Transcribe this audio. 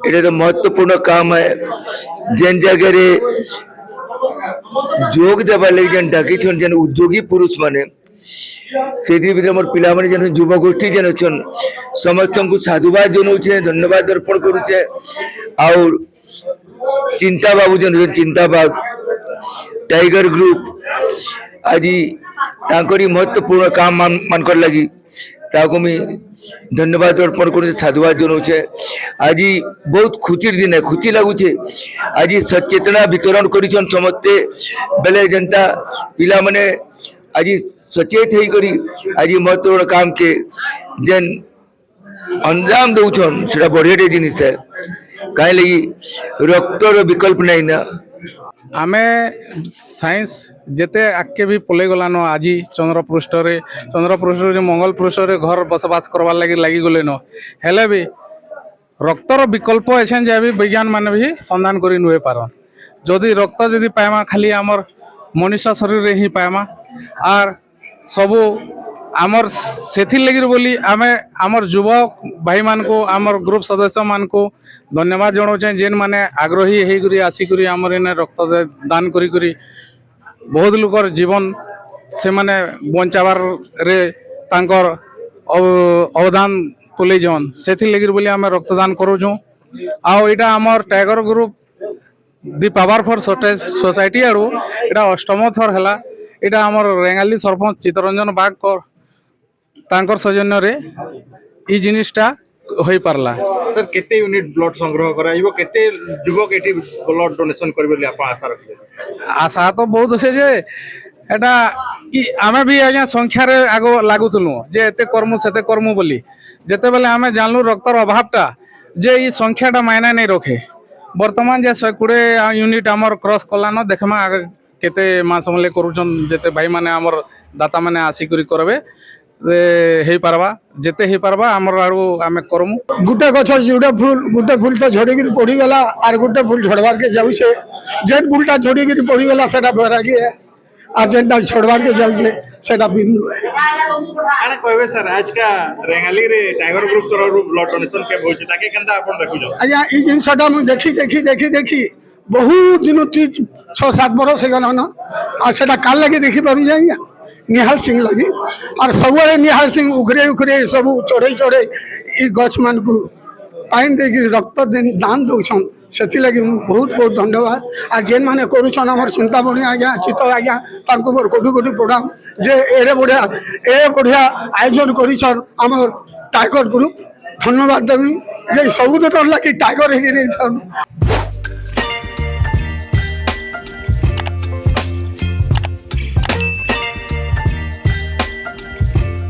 এটা তো महत्वपूर्ण काम है जेन जगह जोग देवार लगे जेन डाकिछन जेन उद्योगी पुरुष माने से मोर पिला माने जेन युवा गोष्ठी जेन छन समस्त को साधुवाद जनाऊे धन्यवाद अर्पण करुचे और चिंता बाबू जेन चिंता बाग टाइगर ग्रुप आज तांकरी महत्वपूर्ण काम मानकर लगी ताको मी धन्यवाद अर्पण कर साधुवाद जनाऊे आज बहुत खुशी दिन है खुशी लगुचे आज सचेतना वितरण करिछन समस्ते बेले जनता पिला माने आज सचेत है करी आज महत्वपूर्ण काम के जेन अंजाम दौन से बढ़िया जिनिस है कहीं लगी रक्तर विकल्प नहीं ना आमे साइंस जेते आगे भी पलि गलान आज चंद्रपृष्ठ मंगल पृष्ठ घर बसवास करवार लगी गले न हेले भी रक्तर विकल्प एछन जे भी विज्ञान माने भी संधान करी नुए पारन जदि रक्त जदि पाएमा खाली आमर मनुष्य शरीर रे ही पाएमा आर सबू आमर सेथिर लगी बोली आमे आमर युवक भाई मान को आमर ग्रुप सदस्य मान को धन्यवाद जनाऊे जेन माने आग्रही होकर आसिक आमर इन्हें रक्त दान करी करी बहुत लोकर जीवन से माने बचाबार रे तांकर अवदान तुले जन से लगी बोली आमे रक्तदान करूँ आउ इटा आमर tiger group the power for society आड़ू इटा अष्टम थर है इटा आमर रेंगाली सरपंच चित्तरंजन बाग तांकर सौजन्य रे ई जिनिसटा होई पारला। सर केते यूनिट ब्लड संग्रह कराइबो केते युवक एठी ब्लड डोनेशन करबे ले आपन आशा रखले आशा तो बहुत আছে যে এটা आमे भी आज्ञा संख्या रे आगो लागुतलु जे एते कर्म सेते कर्म बोली जेते बेले आमे जानलु रक्तर अभावटा जे ई संख्याटा मायना नहीं रखे वर्तमान जे 120 यूनिट हमर क्रॉस कलानो देखमा केते मास मले करूछन जेते भाई माने हमर दाता माने आसी करी करबे हे पारबा जेते हे पारबा हमर आरो आमे करमु गुटे गछ गुटे फूल तो झड़ी गिर पड़ी गला आर गुटे फूल झड़वार के जाउ छे जेन फूलटा झड़ी गिर पड़ी गला सेटा बैरागी है और जेनटा छोड़वार के जाउ छे सेटा बिंदु है आने कहबे सर आज का रेंगाली रे टाइगर ग्रुप तरफ ब्लड डोनेशन के होछि ताके केनता आपन देखु जो आया ई जिनसटा मु देखी बहुत दिन 6-7 बरस से गला न आ सेटा काल लगे देखि पाबी जाइया निहाल सिंह लगी और सब निहाल सिंह उखरे सब चढ़े गछ मान को पाइन दे रक्त दान दौन से लगी बहुत बहुत धन्यवाद और जेन मैंने करुन आम चिंतामणि आज्ञा चित्त आज्ञा मोर कोटी कोटी प्रणाम जे एड़े बढ़िया आयोजन कर टाइगर ग्रुप धन्यवाद देवी जे सब लगी टाइगर